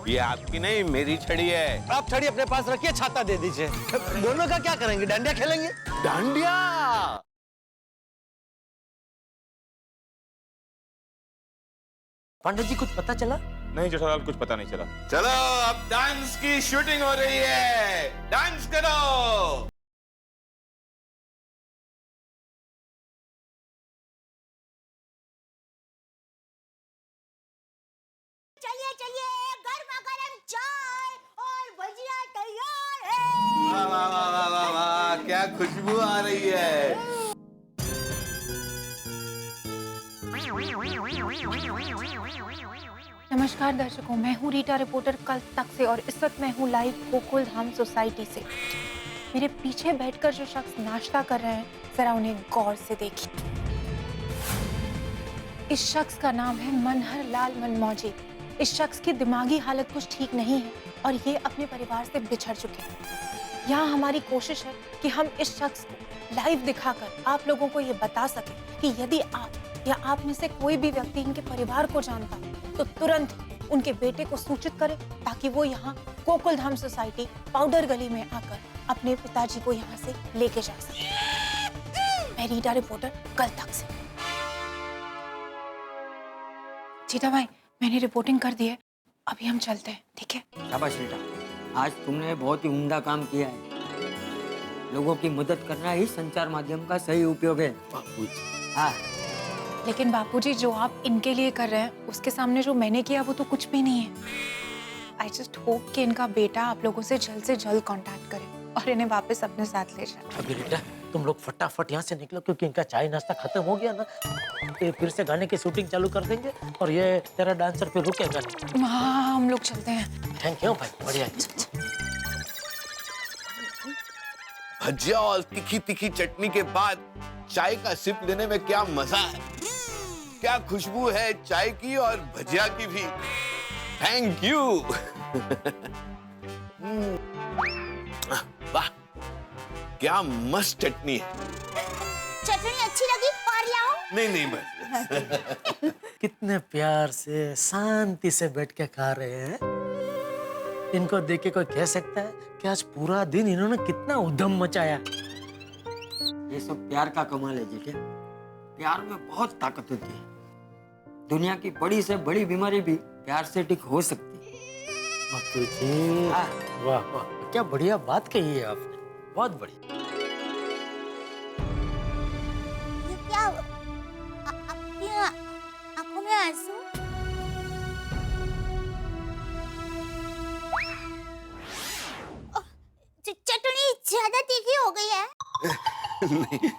ये आपकी नहीं, मेरी छड़ी है। आप छड़ी अपने पास रखिए, छाता दे दीजिए। दोनों का क्या करेंगे? डांडिया खेलेंगे? डांडिया? पंडित जी कुछ पता चला? नहीं जेठालाल, कुछ पता नहीं चला। चलो अब डांस की शूटिंग हो रही है, डांस करो। चलिए चलिए, गर्मा गर्म चाय और भजिया तैयार है। वाह वाह वाह वाह वाह वाह, क्या खुशबू आ रही है। नमस्कार दर्शकों, मैं हूँ रीटा रिपोर्टर कल तक से और इस वक्त मैं हूँ लाइव गोकुल धाम सोसाइटी से। मेरे पीछे बैठकर जो शख्स नाश्ता कर रहे हैं, जरा उन्हें गौर से देखिए। इस शख्स का नाम है मनहर लाल मनमौजी। इस शख्स की दिमागी हालत कुछ ठीक नहीं है और ये अपने परिवार से बिछड़ चुके हैं। यहाँ हमारी कोशिश है कि हम इस शख्स को लाइव दिखाकर आप लोगों को ये बता सकें कि यदि आप या आप में से कोई भी व्यक्ति इनके परिवार को जानता तो तुरंत उनके बेटे को सूचित करे, ताकि वो यहाँ गोकुल धाम सोसाइटी पाउडर गली में आकर अपने पिताजी को यहाँ से लेके जा सके। मैं रीटा रिपोर्टर कल तक से। चीता भाई, मैंने रिपोर्टिंग कर दी है, अभी हम चलते हैं, ठीक है? शाबाश बेटा, आज तुमने बहुत ही उम्दा काम किया है। लोगों की मदद करना ही संचार माध्यम का सही उपयोग है। हाँ, लेकिन बापूजी, जो आप इनके लिए कर रहे हैं उसके सामने जो मैंने किया वो तो कुछ भी नहीं है। आई जस्ट होप कि इनका बेटा आप लोगों से जल्द कांटेक्ट करे और इन्हें वापस अपने साथ ले जाए। अभी बेटा तुम लोग फटाफट यहाँ से निकलो, क्योंकि इनका चाय नाश्ता खत्म हो गया ना। ये फिर से गाने की शूटिंग चालू कर देंगे और ये तेरा डांसर फिर रुकेगा नहीं। हाँ, हम लोग चलते हैं। थैंक यू भाई, बढ़िया। भजिया और तीखी तीखी चटनी के बाद चाय का सिप लेने में क्या मजा है। क्या खुशबू है चाय की और भजिया की भी। Thank you. वाह, क्या मस्त चटनी है। चटनी अच्छी लगी और लाओ? नहीं नहीं बस। कितने प्यार से शांति से बैठ के खा रहे हैं। इनको देख के कोई कह सकता है कि आज पूरा दिन इन्होंने कितना उधम मचाया। ये सब प्यार का कमाल है जेठे। प्यार में बहुत ताकत होती है। दुनिया की बड़ी से बड़ी बीमारी भी प्यार से ठीक हो सकती है। बापूजी, वाह वाह, क्या बढ़िया बात कही है आपने, बहुत बढ़िया। ये क्या? आपकी आंखों में आंसू? चटनी ज्यादा तीखी हो गई है। नहीं,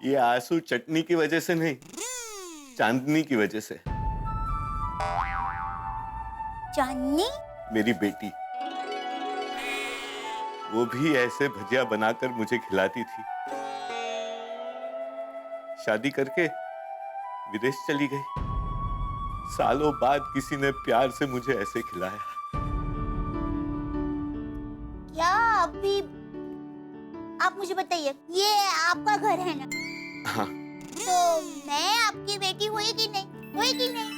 ये आंसू चटनी की वजह से नहीं, चांदनी की वजह से। चांदनी? मेरी बेटी, वो भी ऐसे भजिया बनाकर मुझे खिलाती थी। शादी करके विदेश चली गई। सालों बाद किसी ने प्यार से मुझे ऐसे खिलाया। क्या अभी आप मुझे बताइए, ये आपका घर है ना? हाँ। तो मैं आपकी बेटी हुई कि नहीं? हुई कि नहीं?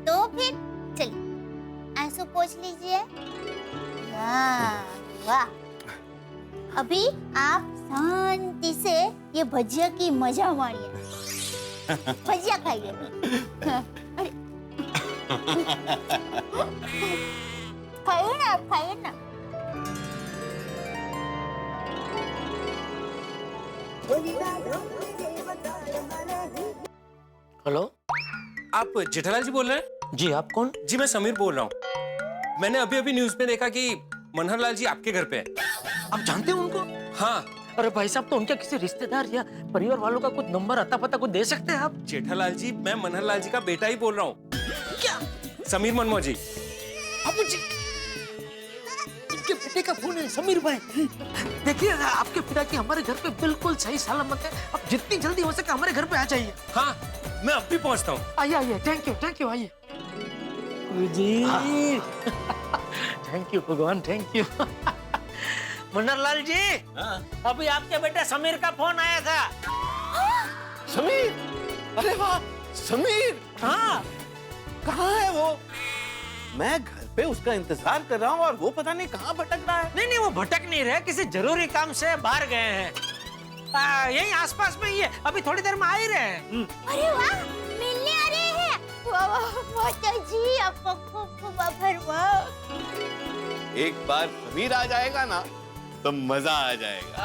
तो फिर चलिए आंसू पोंछ लीजिए। वाह वाह, अभी आप शांति से ये भजिया की मजा मारिए। भजिया खाइए। अरे खाइए ना, आप खाइए ना। हेलो, आप जेठालाल जी बोल रहे हैं? जी आप कौन? जी मैं समीर बोल रहा हूँ। मैंने अभी अभी न्यूज में देखा कि मनहर लाल जी आपके घर पे है। आप जानते हो उनको? हाँ। अरे भाई साहब, तो उनके किसी रिश्तेदार या परिवार वालों का कुछ नंबर अता पता कुछ दे सकते हैं आप? जेठालाल जी, मैं मनहर लाल जी का बेटा ही बोल रहा हूँ। क्या? समीर मनमौजी। बाबूजी, इनके बेटे का फोन है, समीर भाई। देखिए, आपके पिताजी हमारे घर पे बिल्कुल सही सलामत है। आप जितनी जल्दी हो सके हमारे घर पे आ जाइए। हाँ, मैं अब भी पहुंचता हूँ। आइए आइए, थैंक यू आइए जी। थैंक यू भगवान, थैंक यू। मनहर लाल जी, अभी आपके बेटे समीर का फोन आया था। समीर? अरे वाह, समीर। हाँ, कहाँ है वो? मैं घर पे उसका इंतजार कर रहा हूँ और वो पता नहीं कहाँ भटक रहा है। नहीं नहीं, वो भटक नहीं रहे, किसी जरूरी काम से बाहर गए हैं। यही आसपास में ही है, अभी थोड़ी देर में आ ही रहे हैं। अरे वाह, मिलने आ रहे हैं। वाह वाह माता जी, आपको खूब आभार। वाह, एक बार समीर आ जाएगा ना तो मजा आ जाएगा।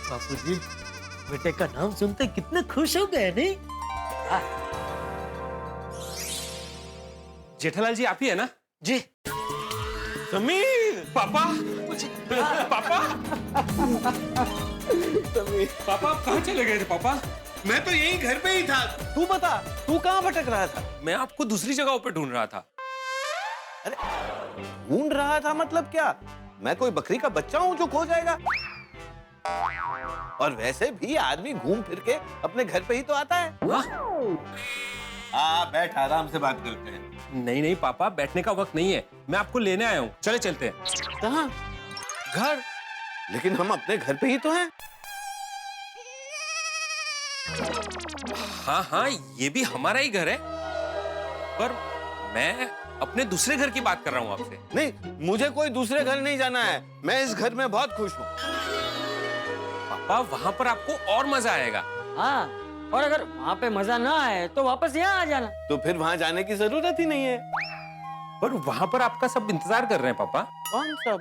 बापूजी, बेटे का नाम सुनते कितने खुश हो गए नहीं? जेठालाल जी आप ही है ना? जी। समीर, पापा पापा समीर, पापा आप कहाँ चले गए थे पापा? मैं तो यहीं घर पे ही था। तू बता, तू कहाँ भटक रहा था? मैं आपको दूसरी जगहों पे ढूंढ रहा था। अरे ढूंढ रहा था मतलब क्या? मैं कोई बकरी का बच्चा हूँ जो खो जाएगा? और वैसे भी आदमी घूम फिर के अपने घर पे ही तो आता है। बैठ, आराम से बात करते हैं। नहीं नहीं पापा, बैठने का वक्त नहीं है, मैं आपको लेने आया हूँ, चले चलते हैं। कहाँ? घर? लेकिन हम अपने घर पे ही तो हैं। हाँ हाँ, ये भी हमारा ही घर है, पर मैं अपने दूसरे घर की बात कर रहा हूँ आपसे। नहीं, मुझे कोई दूसरे घर नहीं जाना है, मैं इस घर में बहुत खुश हूँ। पापा वहाँ पर आपको और मजा आएगा। हाँ, और अगर वहाँ पे मजा ना आए तो वापस यहाँ आ जाना। तो फिर वहाँ जाने की जरूरत ही नहीं है। पर वहाँ पर आपका सब इंतजार कर रहे हैं पापा, कौन सब?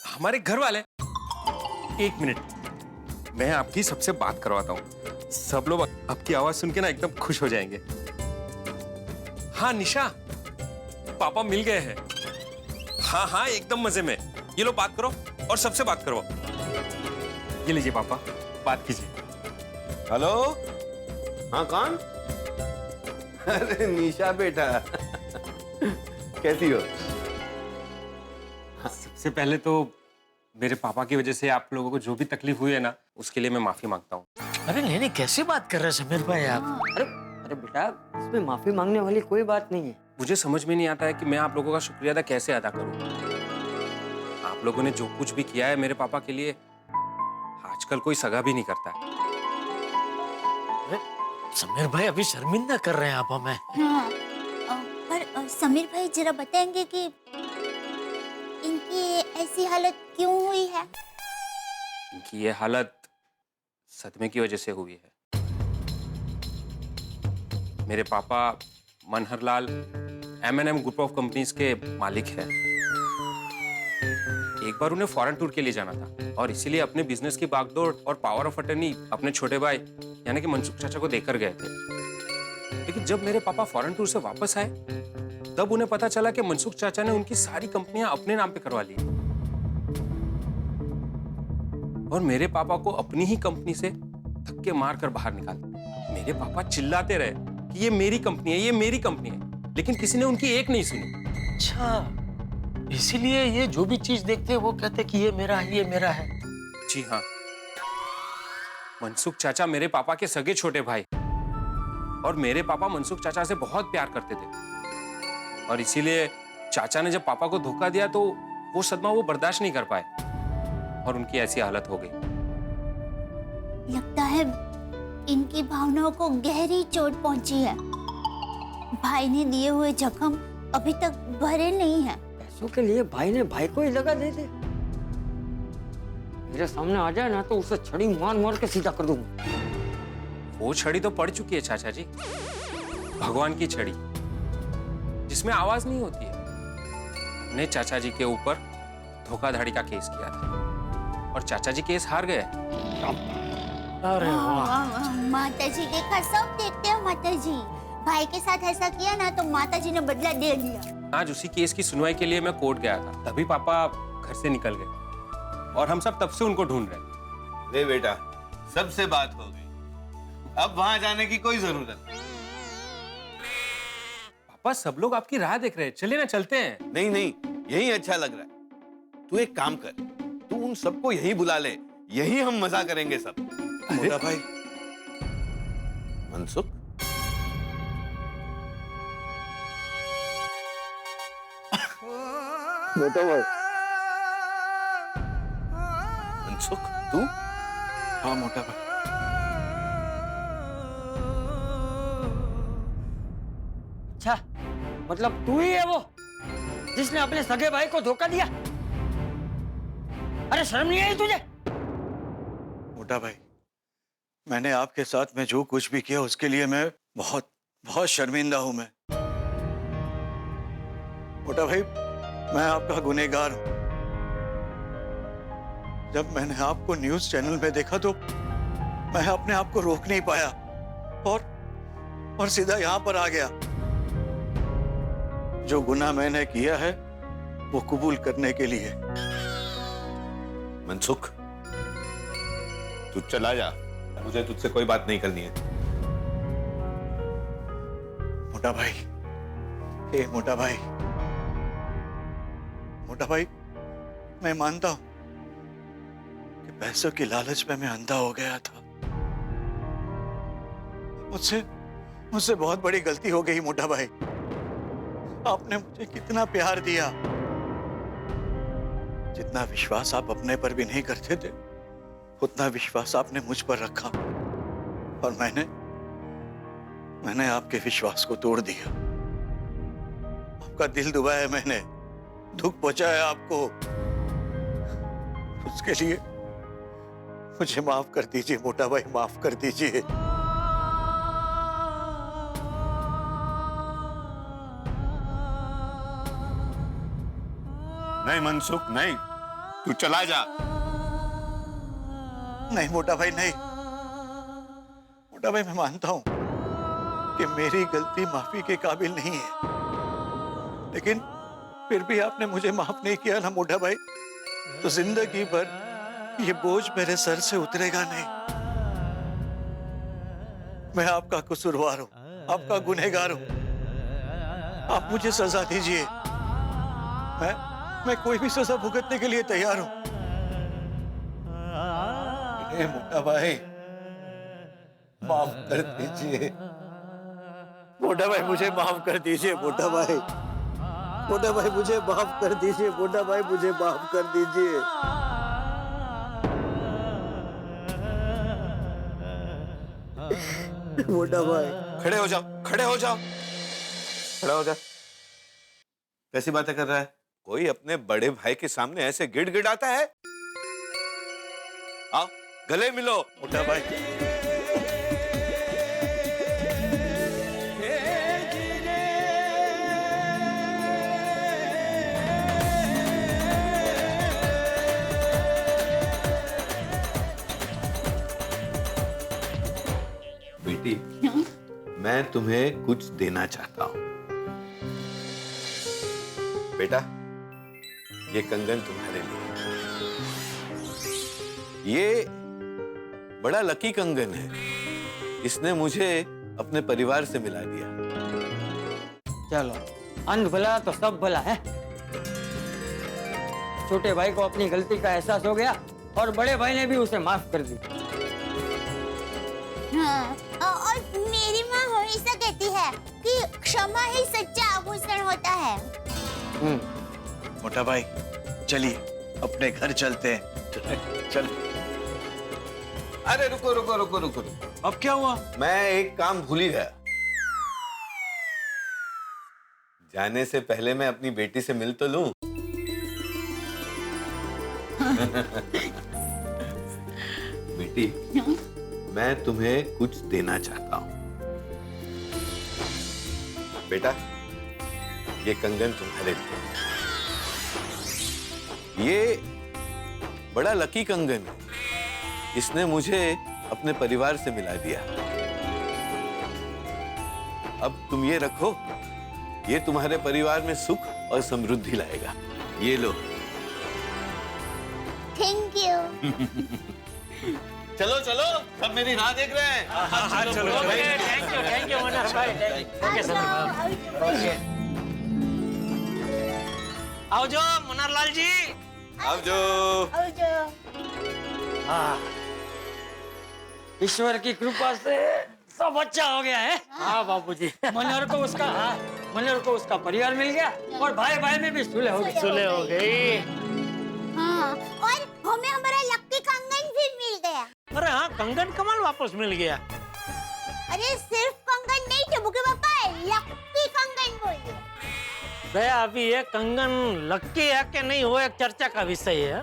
हमारे घर वाले। एक मिनट, मैं आपकी सबसे बात करवाता हूँ, सब लोग आपकी आवाज सुन के ना एकदम खुश हो जाएंगे। हाँ निशा, पापा मिल गए हैं। हाँ हाँ, एकदम मजे में। ये लो बात करो और सबसे बात करो। ये लीजिए पापा, बात कीजिए। हेलो, हाँ कौन? अरे निशा बेटा, कैसी हो? सबसे पहले तो मेरे पापा की वजह से आप लोगों को जो भी तकलीफ हुई है ना, उसके लिए मैं माफी मांगता हूँ। अरे नहीं नहीं, कैसी बात कर रहे हैं समीर भाई आप? अरे बेटा, इसमें माफी मांगने वाली कोई बात नहीं है। मुझे समझ में नहीं आता है कि मैं आप लोगों का शुक्रिया अदा कैसे अदा करूं। आप लोगों ने जो कुछ भी किया है मेरे पापा के लिए, आजकल कोई सगा भी नहीं करता है। समीर भाई अभी शर्मिंदा कर रहे हैं आप हमें। हाँ, पर समीर भाई जरा बताएंगे कि इनकी ऐसी हालत क्यों हुई है? इनकी ये हालत सदमे की वजह से हुई है। मेरे पापा Manharlal M&M group of companies के मालिक हैं। एक बार उन्हें फॉरेन टूर के लिए जाना था और इसीलिए अपने बिजनेस की बागडोर और पावर ऑफ अटर्नी अपने छोटे भाई यानी कि मनसुख चाचा को देकर गए थे। लेकिन जब मेरे पापा फॉरेन टूर से वापस आए, तब उन्हें पता चला कि मनसुख चाचा ने उनकी सारी कंपनियां अपने नाम पे करवा ली और मेरे पापा को अपनी ही कंपनी से धक्के मारकर बाहर निकाल दिया। मेरे पापा चिल्लाते रहे कि ये मेरी कंपनी है, ये मेरी कंपनी है, लेकिन किसी ने उनकी एक नहीं सुनी। अच्छा, इसीलिए ये जो भी चीज देखते हैं वो कहते हैं कि ये मेरा है, ये मेरा है। जी हाँ, मनसुख चाचा मेरे पापा के सगे छोटे भाई और मेरे पापा मनसुख चाचा से बहुत प्यार करते थे और इसीलिए चाचा ने जब पापा को धोखा दिया तो वो सदमा वो बर्दाश्त नहीं कर पाए और उनकी ऐसी हालत हो गई। लगता है इनकी भावनाओं को गहरी चोट पहुंची है। भाई ने दिए हुए जख्म अभी तक भरे नहीं है। पैसों के लिए भाई ने भाई को ही लगा दे दे। मेरे सामने आ जाए ना तो उसे छड़ी मार मार के सीधा कर दूंगा। वो छड़ी तो पड़ चुकी है चाचा जी, भगवान की छड़ी जिसमें आवाज नहीं होती है। हमने चाचा जी के ऊपर धोखाधड़ी का केस किया था और चाचा जी केस हार गए। अरे वाह, माता जी देखा, सब देखते हैं माता जी। भाई के साथ ऐसा किया ना तो माता जी ने बदला दे लिया। आज उसी केस की सुनवाई के लिए मैं कोर्ट गया था, तभी पापा घर से निकल गए और हम सब तब से उनको ढूंढ रहे हैं। ले बेटा, सबसे बात हो गई, अब वहां जाने की कोई जरूरत नहीं। पापा सब लोग आपकी राह देख रहे हैं, चलिए ना चलते हैं। नहीं नहीं, यही अच्छा लग रहा है। तू एक काम कर, तू उन सबको यही बुला ले, यही हम मजा करेंगे सब। मोटा भाई मनसुख, मोटा भाई, मनसुख तू? हाँ मोटा भाई, मतलब तू ही है वो जिसने अपने सगे भाई को धोखा दिया? अरे शर्म नहीं आई तुझे? मोटा भाई, मैंने आपके साथ में जो कुछ भी किया उसके लिए मैं बहुत बहुत शर्मिंदा हूं। मैं मोटा भाई, मैं आपका गुनहगार हूं। जब मैंने आपको न्यूज़ चैनल में देखा तो मैं अपने आप को रोक नहीं पाया और सीधा यहां पर आ गया। जो गुनाह मैंने किया है वो कबूल करने के लिए। मनसुख, तू चला जा, मुझे तुझसे कोई बात नहीं करनी है। मोटा भाई, हे मोटा भाई, मोटा भाई, मैं मानता हूं कि पैसों की लालच में मैं अंधा हो गया था। मुझसे बहुत बड़ी गलती हो गई मोटा भाई। आपने मुझे कितना प्यार दिया, जितना विश्वास आप अपने पर भी नहीं करते थे उतना विश्वास आपने मुझ पर रखा और मैंने आपके विश्वास को तोड़ दिया। आपका दिल दुबाया मैंने, दुख पहुंचाया आपको। उसके लिए मुझे माफ कर दीजिए मोटा भाई, माफ कर दीजिए। नहीं मनसुख, नहीं, तू चला जा। नहीं मोटा भाई, नहीं मोटा भाई, मैं मानता हूं कि मेरी गलती माफी के काबिल नहीं है, लेकिन फिर भी आपने मुझे माफ नहीं किया ना मोटा भाई, तो जिंदगी भर ये बोझ मेरे सर से उतरेगा नहीं। मैं आपका कसूरवार हूं, आपका गुनहगार हूं। आप मुझे सजा दीजिए, मैं कोई भी सजा भुगतने के लिए तैयार हूं। मोटा भाई, माफ कर दीजिए मोटा भाई, मुझे माफ कर दीजिए मोटा भाई, मोटा भाई मुझे माफ कर दीजिए, मोटा भाई मुझे माफ कर दीजिए। मोटा भाई, खड़े हो जाओ, खड़े हो जाओ, खड़ा हो जा। कैसी बातें कर रहा है? कोई अपने बड़े भाई के सामने ऐसे गिड़गिड़ाता है? आओ गले मिलो। मोटा भाई, बेटी, मैं तुम्हें कुछ देना चाहता हूं। बेटा, ये कंगन तुम्हारे लिए। ये बड़ा लकी कंगन है, इसने मुझे अपने परिवार से मिला दिया। चलो, अंध भला तो सब भला है। छोटे भाई को अपनी गलती का एहसास हो गया और बड़े भाई ने भी उसे माफ कर दी। हाँ, और मेरी माँ हमेशा कहती है कि क्षमा ही सच्चा आभूषण होता है। मोटा भाई, चलिए अपने घर चलते हैं। चल। अरे रुको रुको रुको रुको रुको, अब क्या हुआ? मैं एक काम भूल ही गया। जाने से पहले मैं अपनी बेटी से मिल तो लूं। बेटी, मैं तुम्हें कुछ देना चाहता हूं। बेटा, ये कंगन तुम्हारे लिए। ये बड़ा लकी कंगन है, इसने मुझे अपने परिवार से मिला दिया। अब तुम ये रखो, ये तुम्हारे परिवार में सुख और समृद्धि लाएगा। ये लो। Thank you. चलो चलो, सब मेरी राह देख रहे हैं। हाँ, चलो थैंक यू मनोहर भाई। आओ जो मनोहरलाल जी। अब जो ईश्वर की कृपा से सब अच्छा हो गया है। हाँ बाबूजी। मनोहर को उसका परिवार मिल गया और भाई भाई में भी सुलह हो गई। हाँ, और हमें हमारा लकी कंगन भी मिल गया। अरे हाँ, कंगन कमाल वापस मिल गया। अरे सिर्फ कंगन नहीं थे बुके पापा, लकी कंगन बोल दिया। दया अभी ये कंगन लकी है कि नहीं वो एक चर्चा का विषय है।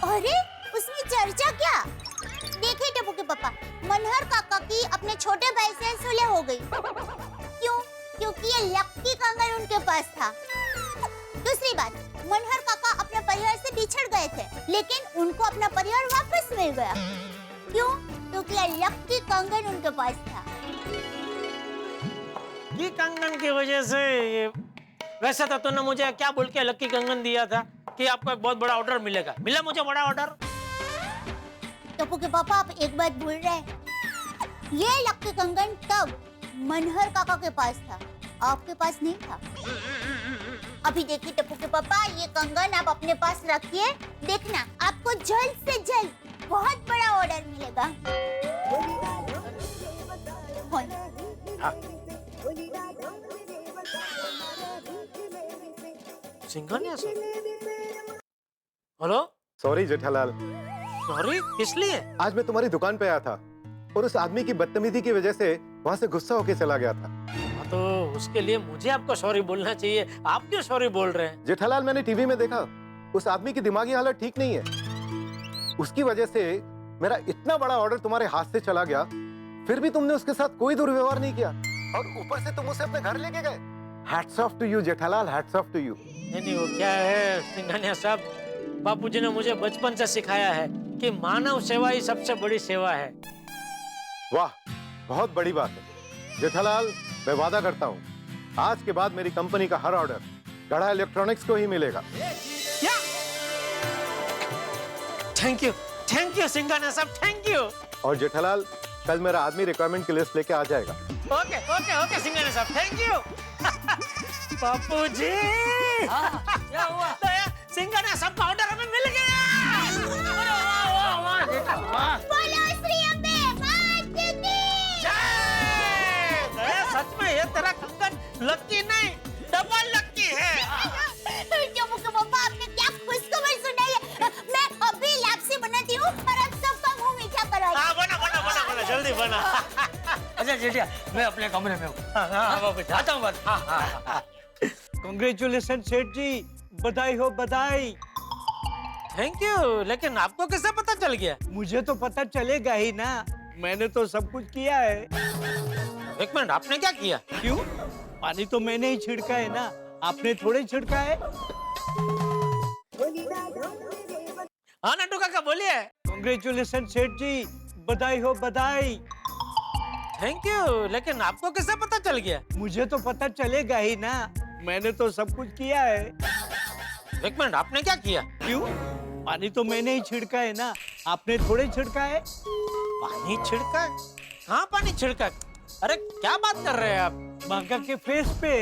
अरे उसमें चर्चा क्या? देखिए टप्पू के पापा, मनहर काका की अपने छोटे भाई से सुलह हो गई। क्यों? क्योंकि ये लकी कंगन उनके पास था। दूसरी बात, मनहर काका अपने परिवार से बिछड़ गए थे, लेकिन उनको अपना परिवार वापस मिल गया। क्यों? क्योंकि ये लकी कंगन उनके पास था। ये कंगन की वजह से वैसे तो तूने मुझे क्या बोल के लकी कंगन दिया था कि आपको एक बहुत बड़ा ऑर्डर मिलेगा। मिला मुझे बड़ा ऑर्डर? टप्पू के पापा आप एक बात भूल रहे हैं। ये लकी कंगन तब मनहर काका के पास था, आपके पास नहीं था। अभी देखिए टप्पू के पापा, ये कंगन आप अपने पास रखिए, देखना आपको जल्द से जल्द बहुत बड़ा ऑर्डर मिलेगा। Singhania sir. Hello, sorry Jethalal, sorry किस लिए? आज मैं तुम्हारी दुकान पे आया था और उस आदमी की बदतमीजी की वजह से वहाँ से गुस्सा होके चला गया था। तो उसके लिए मुझे आपको सॉरी बोलना चाहिए, आप क्यों सॉरी बोल रहे हैं? जेठालाल, मैंने टीवी में देखा उस आदमी की दिमागी हालत ठीक नहीं है। उसकी वजह से मेरा इतना बड़ा ऑर्डर तुम्हारे हाथ से चला गया, फिर भी तुमने उसके साथ कोई दुर्व्यवहार नहीं किया और ऊपर से तुम उसे अपने घर लेके गए। Hats off to you Jethalal, hats off to you. नहीं, वो क्या है सिंघानिया साहब, बापूजी ने मुझे बचपन से सिखाया है कि मानव सेवा ही सबसे बड़ी सेवा है। वाह, बहुत बड़ी बात है जेठालाल। मैं वादा करता हूँ आज के बाद मेरी कंपनी का हर ऑर्डर गढ़ा इलेक्ट्रॉनिक्स को ही मिलेगा। थैंक यू सिंघानिया साहब, थैंक यू। और जेठालाल, कल मेरा आदमी रिक्वायरमेंट की लिस्ट लेके आ जाएगा। ओके सिंघानिया साहब, थैंक यू। बापूजी, क्या हुआ? सिंघानिया साहब का ऑर्डर हमें मिल गया। बोलो श्री अम्बे माता की जय। सच में ये तेरा कंगन लकी नहीं, डबल लकी है। टप्पू के पापा, आपने क्या खुशखबर सुनाई है? मैं अभी लापसी बनाती हूँ और आप सबका मुंह मीठा कराऊंगी। बना जल्दी बना। अच्छा जेठिया, मैं अपने कमरे में हूँ। हाँ बाबू, आता हूँ। कांग्रेचुलेशन सेठ जी, बधाई हो बधाई। थैंक यू, लेकिन आपको कैसे पता चल गया? मुझे तो पता चलेगा ही ना, मैंने तो सब कुछ किया है। एक मिनट, आपने क्या किया? क्यों? पानी तो मैंने ही छिड़का है ना, आपने थोड़े छिड़का है। हाँ नट्टू काका बोलिए। कांग्रेचुलेशन सेठ जी, बधाई हो बधाई। थैंक यू, लेकिन आपको कैसे पता चल गया? मुझे तो पता चलेगा ही ना, मैंने तो सब कुछ किया है। एक मिनट, आपने क्या किया? क्यों? पानी तो मैंने ही छिड़का है ना, आपने थोड़े छिड़का है। पानी छिड़का? कहाँ पानी छिड़का? अरे क्या बात कर रहे हैं आप? बाघा के फेस पे।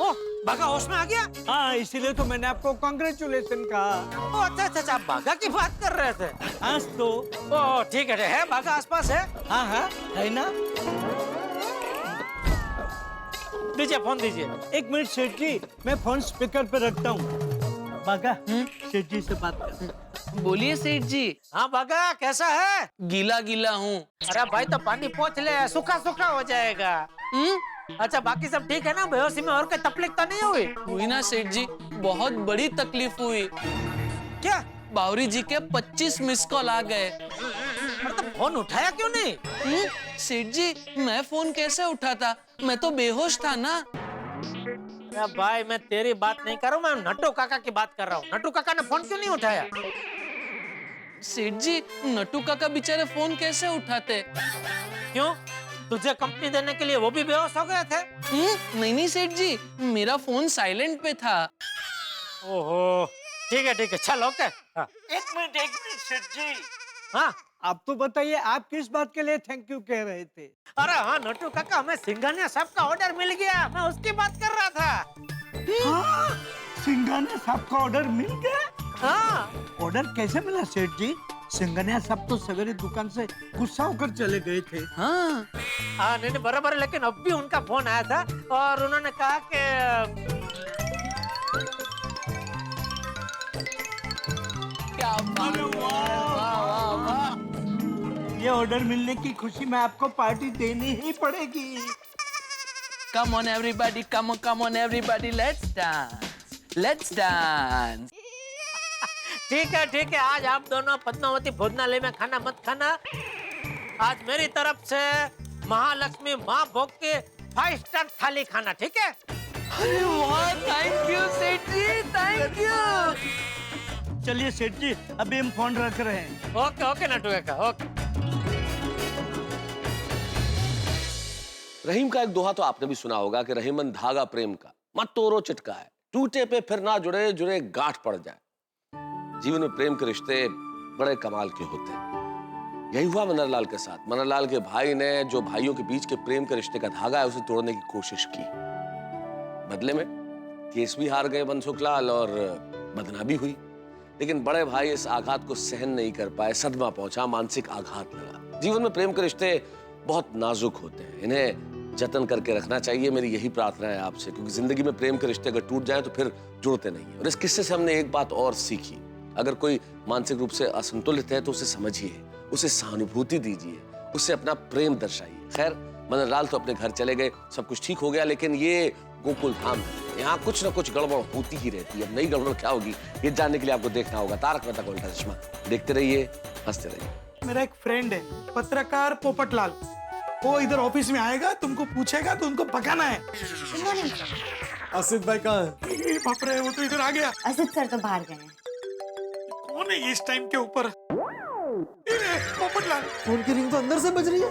ओह, बाघा होश में आ गया? हाँ, इसीलिए तो मैंने आपको कांग्रेचुलेशन कहा। ओह, अच्छा, आप बाघा की बात कर रहे थे। आज तो ओह ठीक है बाघा आसपास है? हाँ है ना। दीजिए, फोन दीजिए। एक मिनट सेठ जी, मैं फोन स्पीकर पे रखता हूँ। बाघा, सेठ जी से बात कर। बोलिए सेठ जी। हाँ बाघा, कैसा है? गीला गीला हूँ। अरे भाई तो पानी पहुँच ले, सूखा सूखा हो जाएगा। अच्छा बाकी सब ठीक है ना? बेहोशी में और कोई तकलीफ तो नहीं हुई? हुई ना सेठ जी, बहुत बड़ी तकलीफ हुई। क्या? बावरी जी के 25 मिस कॉल आ गए। तो फोन उठाया क्यों नहीं? सेठ जी, मैं फोन कैसे उठाता, मैं तो बेहोश था ना। भाई मैं तेरी बात नहीं कर रहा हूँ, मैं नट्टू काका की बात कर रहा हूँ। नट्टू काका ने फोन क्यों नहीं उठाया? सेठ जी, नट्टू काका बेचारे फोन कैसे उठाते? क्यों? तुझे कंपनी देने के लिए वो भी बेहोश हो गए थे? नहीं सेठ जी, मेरा फोन साइलेंट पे था। ओहो, ठीक है चल ओके। हाँ। एक मिनट सेठ जी। हाँ आप तो बताइए, आप किस बात के लिए थैंक यू कह रहे थे? अरे हाँ नट्टू काका, हमें सिंघानिया साहब का ऑर्डर मिल गया, मैं उसकी बात कर रहा था। हाँ, सिंघानिया साहब का ऑर्डर मिल गया? हाँ। ऑर्डर कैसे मिला सेठ जी? सिंघानिया साहब तो सवेरे दुकान से गुस्सा होकर चले गए थे। हाँ नहीं बराबर, लेकिन अब भी उनका फोन आया था और उन्होंने कहा कि क्या बात है। वाह। ये ऑर्डर मिलने की खुशी में आपको पार्टी देनी ही पड़ेगी। Come on everybody, come on everybody, let's dance. ठीक है, आज आप दोनों पद्मावती भोजनालय में खाना मत खाना। आज मेरी तरफ से महालक्ष्मी माँ भोग के 5 स्टार थाली खाना, ठीक है? अरे वाह, थैंक यू सेठ जी, थैंक यू। चलिए सेठ जी, अभी हम फोन रख रहे हैं। ओके नटू काका, ओके। रहीम का एक दोहा तो आपने भी सुना होगा कि रहीमन धागा प्रेम का मत तोड़ो चिटका है, टूटे पे फिर ना जुड़े, जुड़े गांठ पड़ जाए। जीवन में प्रेम के रिश्ते बड़े कमाल के होते हैं। यही हुआ मनहरलाल के साथ। मनहरलाल के भाई ने जो भाइयों के बीच के प्रेम के रिश्ते का धागा है उसे तोड़ने की कोशिश की। बदले में केस भी हार गए मनसुखलाल और बदनामी हुई। लेकिन बड़े भाई इस आघात को सहन नहीं कर पाए, सदमा पहुंचा, मानसिक आघात लगा। जीवन में प्रेम के रिश्ते बहुत नाजुक होते हैं, इन्हें जतन करके रखना चाहिए। मेरी यही प्रार्थना है आपसे, क्योंकि जिंदगी में प्रेम के रिश्ते अगर टूट जाएं तो फिर जुड़ते नहीं हैं। और इस किस्से से हमने एक बात और सीखी, अगर कोई मानसिक रूप से असंतुलित है तो उसे समझिए, उसे सहानुभूति दीजिए, उसे अपना प्रेम दर्शाइए। खैर, मनहरलाल तो अपने घर चले गए, सब कुछ ठीक हो गया, लेकिन ये गोकुल धाम है, यहाँ कुछ ना कुछ गड़बड़ होती ही रहती है। अब नई गड़बड़ क्या होगी ये जानने के लिए आपको देखना होगा तारक मेहता का उल्टा चश्मा। देखते रहिए, हंसते रहिए। मेरा एक फ्रेंड है पत्रकार पोपटलाल, वो इधर ऑफिस में आएगा, तुमको पूछेगा तो उनको पकाना है। आसिफ भाई कहाँ है? बाप रे, वो तो इधर आ गया। असित सर तो बाहर गए हैं। कौन है इस टाइम के ऊपर? पोपटलाल, फोन की रिंग तो अंदर से बज रही है।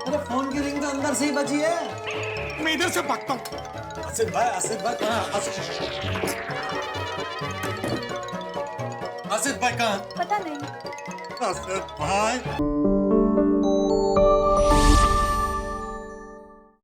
अरे फोन की रिंग तो अंदर से ही बजी है। मैं इधर से भागता हूँ। आसिफ भाई कहाँ? आसिफ भाई कहाँ? पता नहीं। आसिफ भाई